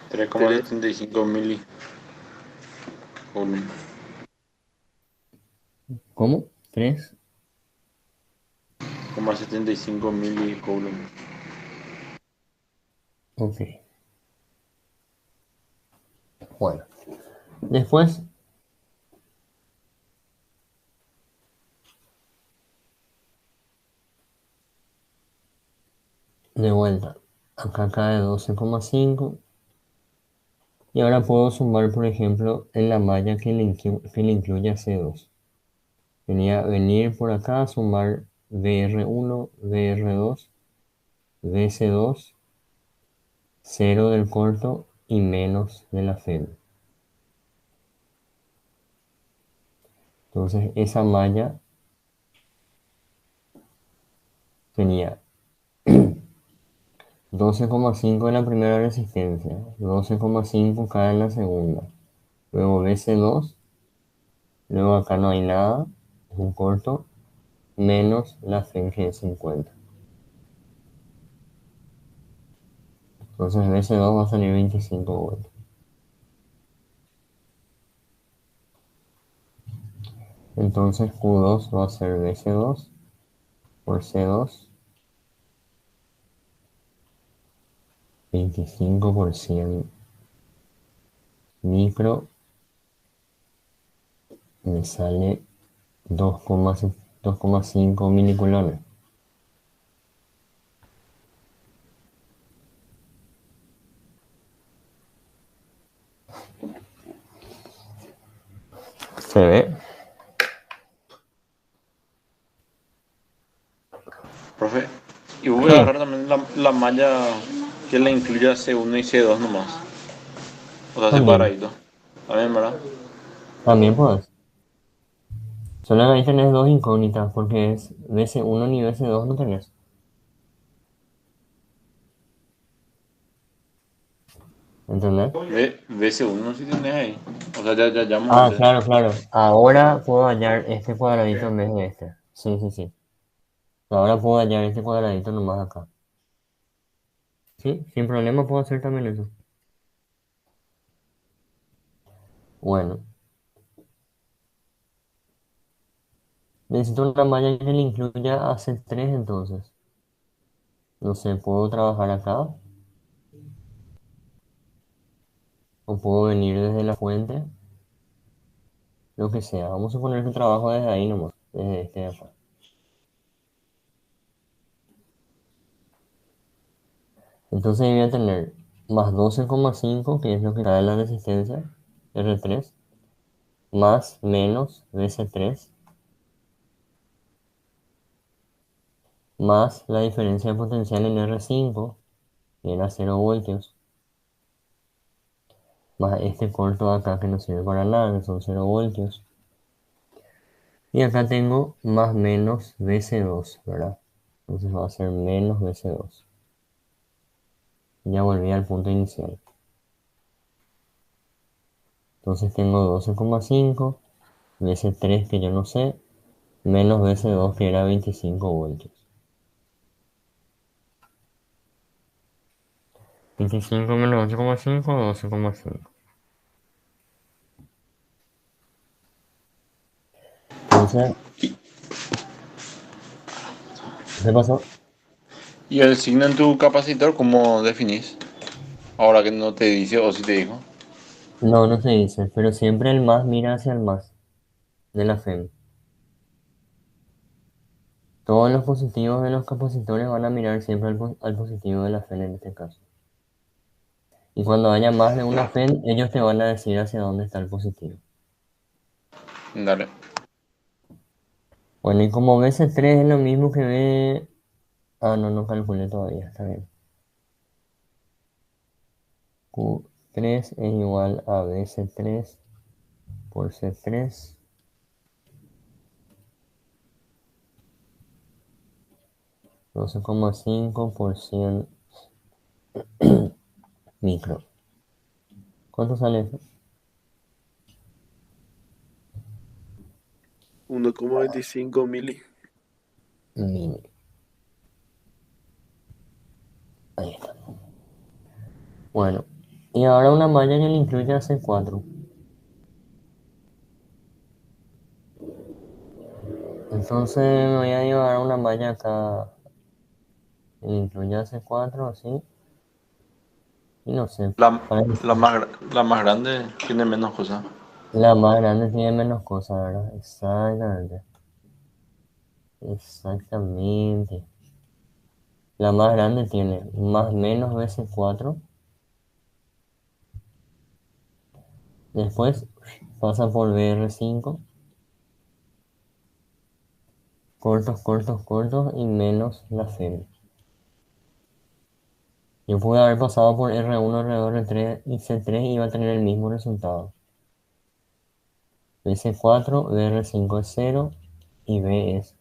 Tres coma setenta y cinco mili. ¿Cómo? ¿3? 0,75 milicoulomb. Ok. Bueno. Después, de vuelta. Acá cae 12,5. Y ahora puedo sumar, por ejemplo, en la malla que le incluya C2. Venir por acá, sumar VR1, VR2, VC2, 0 del corto y menos de la FEM. Entonces esa malla tenía 12,5 en la primera resistencia, 12,5 cae en la segunda, luego VC2, luego acá no hay nada, es un corto, menos la FEM, que es 50. Entonces VC2 va a salir 25 voltios. Entonces Q2 va a ser VC2 por C2, 25 por 100 micro, me sale 2,5 miliculones. ¿Se ve? Profe, y voy a agarrar también la malla que le incluya C1 y C2 nomás. O sea, También, separadito. También, ¿verdad? también puedes. Solo ahí tenés dos incógnitas, porque es BC1 ni BC2 no tenés. ¿Entendés? VC1 si tenés ahí. O sea, ya vamos a Ah, hacer. claro, claro. Ahora puedo hallar este cuadradito en vez de este. Sí, sí, sí. Ahora puedo hallar este cuadradito nomás acá. Sí, sin problema puedo hacer también eso. Bueno, necesito una malla que le incluya a C3 entonces. No sé, puedo trabajar acá o puedo venir desde la fuente, lo que sea. Vamos a suponer que trabajo desde ahí nomás, desde este de acá. Entonces voy a tener más 12,5, que es lo que da la resistencia, R3, más menos BC3, más la diferencia de potencial en R5, que era 0 voltios, más este corto de acá que no sirve para nada, que son 0 voltios. Y acá tengo más menos BC2, ¿verdad? Entonces va a ser menos BC2. Ya volví al punto inicial. Entonces tengo 12,5, BC3 que yo no sé, menos BC2 que era 25 voltios. 25 menos 8,5, 12,5. Entonces, ¿Y, ¿qué pasó? y el signo en tu capacitor cómo definís? Ahora que no te dice o si te dijo. No, no se dice, pero siempre el más mira hacia el más de la FEM. Todos los positivos de los capacitores van a mirar siempre al positivo de la FEM en este caso. Y cuando haya más de una FEM, ellos te van a decir hacia dónde está el positivo. Dale. Bueno, y como BC3 es lo mismo que B... Ah, no, no calculé todavía, está bien. Q3 es igual a BC3 por C3. 12,5% micro. ¿Cuánto sale eso? 1,25 mili. Mini. Ahí está. Bueno, y ahora una malla que le incluye a C4. Entonces me voy a llevar una malla acá que le incluye a C4, así. Y no sé, La, para que la más grande tiene menos cosas. la más grande tiene menos cosas, ¿verdad? Exactamente. Exactamente. La más grande tiene más menos veces 4. Después pasa por BR5. Cortos, cortos, cortos y menos la FEM. Yo pude haber pasado por R1, R2, R3 y C3 y iba a tener el mismo resultado. BC4, BR5 es 0 y B es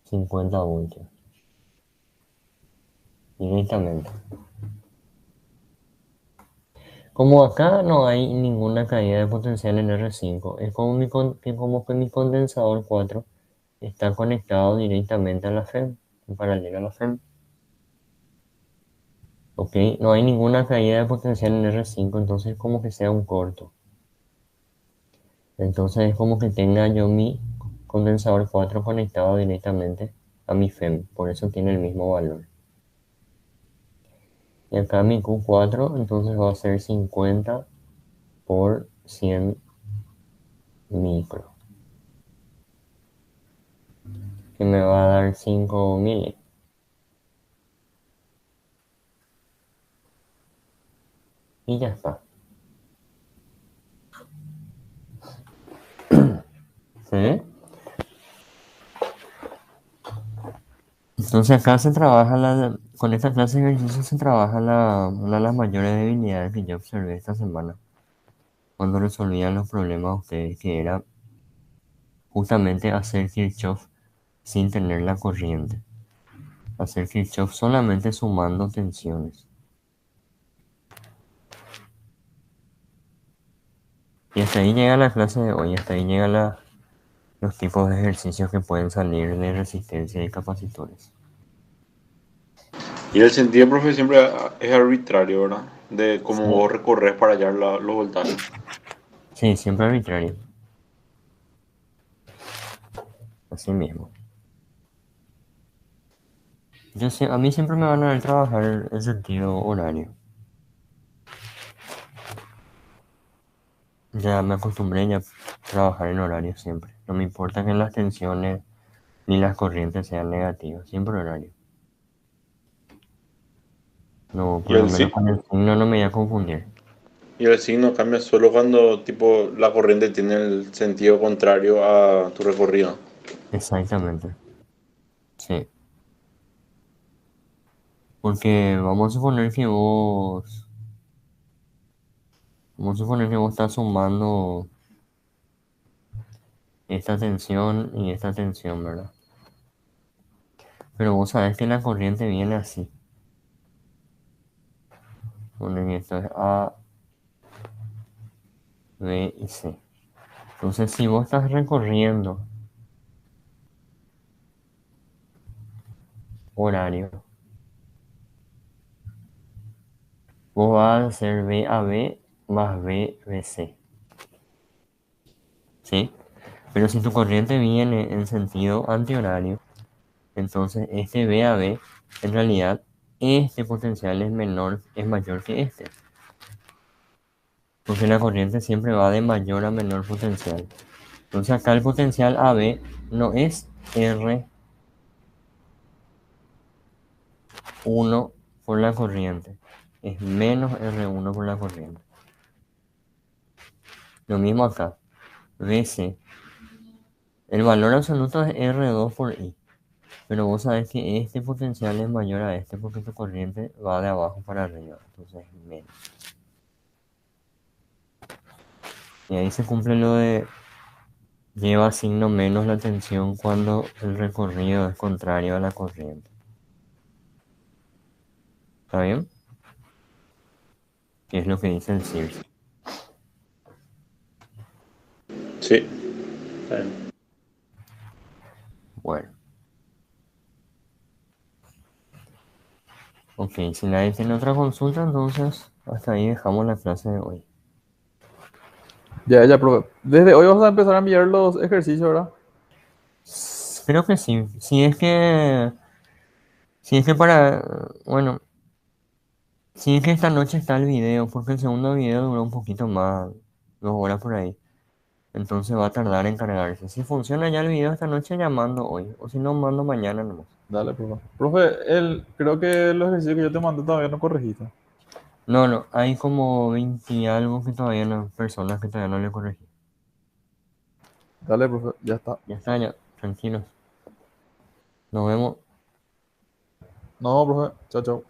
50 voltios. Directamente. Como acá no hay ninguna caída de potencial en R5, es como, como que mi condensador 4 está conectado directamente a la FEM, en paralelo a la FEM. Ok, no hay ninguna caída de potencial en R5, entonces como que sea un corto. Entonces es como que tenga yo mi condensador 4 conectado directamente a mi FEM, por eso tiene el mismo valor. Y acá mi Q4 entonces va a ser 50 por 100 micro, que me va a dar 5 mili. Y ya está. ¿Sí? Entonces acá se trabaja con esta clase de ejercicio se trabaja una de las mayores debilidades que yo observé esta semana cuando resolvían los problemas ustedes, que era justamente hacer Kirchhoff sin tener la corriente. Hacer Kirchhoff solamente sumando tensiones. Y hasta ahí llega la clase de hoy, hasta ahí llegan los tipos de ejercicios que pueden salir de resistencia y capacitores. Y el sentido, profe, siempre es arbitrario, ¿verdad? De cómo Sí, vos recorres para hallar los voltajes. sí, siempre arbitrario. Así mismo. A mí siempre me van a ver trabajar en sentido horario. Ya me acostumbré ya a trabajar en horario siempre. No me importa que las tensiones ni las corrientes sean negativas, siempre horario. No, Y por lo el, menos si- con el signo no me voy a confundir. y el signo cambia solo cuando tipo la corriente tiene el sentido contrario a tu recorrido. Exactamente. Sí. Porque vamos a suponer que vos estás sumando esta tensión y esta tensión, ¿verdad? Pero vos sabés que la corriente viene así. Ponen esto es A, B y C. Entonces, si vos estás recorriendo horario, vos vas a hacer B a B más B, B, C. ¿Sí? Pero si tu corriente viene en sentido antihorario, entonces este B a B, en realidad, este potencial es menor, es mayor que este. Porque la corriente siempre va de mayor a menor potencial. Entonces acá el potencial AB no es R1 por la corriente, es menos R1 por la corriente. Lo mismo acá, BC. El valor absoluto es R2 por I. Pero vos sabés que este potencial es mayor a este porque tu corriente va de abajo para arriba. Entonces es menos. Y ahí se cumple lo de lleva signo menos la tensión cuando el recorrido es contrario a la corriente. ¿Está bien? Que es lo que dice el CIRS. Sí. Está bien. Bueno. Ok, si nadie tiene otra consulta, entonces hasta ahí dejamos la clase de hoy. Ya, profe. Desde hoy vamos a empezar a enviar los ejercicios, ¿verdad? Creo que sí. Si es que bueno, si es que esta noche está el video, porque el segundo video duró un poquito más, 2 horas por ahí. Entonces va a tardar en cargarse. Si funciona ya el video esta noche, ya mando hoy. O si no, mando mañana nomás. Dale, profe. Profe, creo que los ejercicios que yo te mandé todavía no corregiste. No, no, hay como 20 y algo que todavía no, personas que todavía no le corregí. Dale, profe, ya está. Ya está, ya, tranquilos. Nos vemos. No, profe, chao, chao.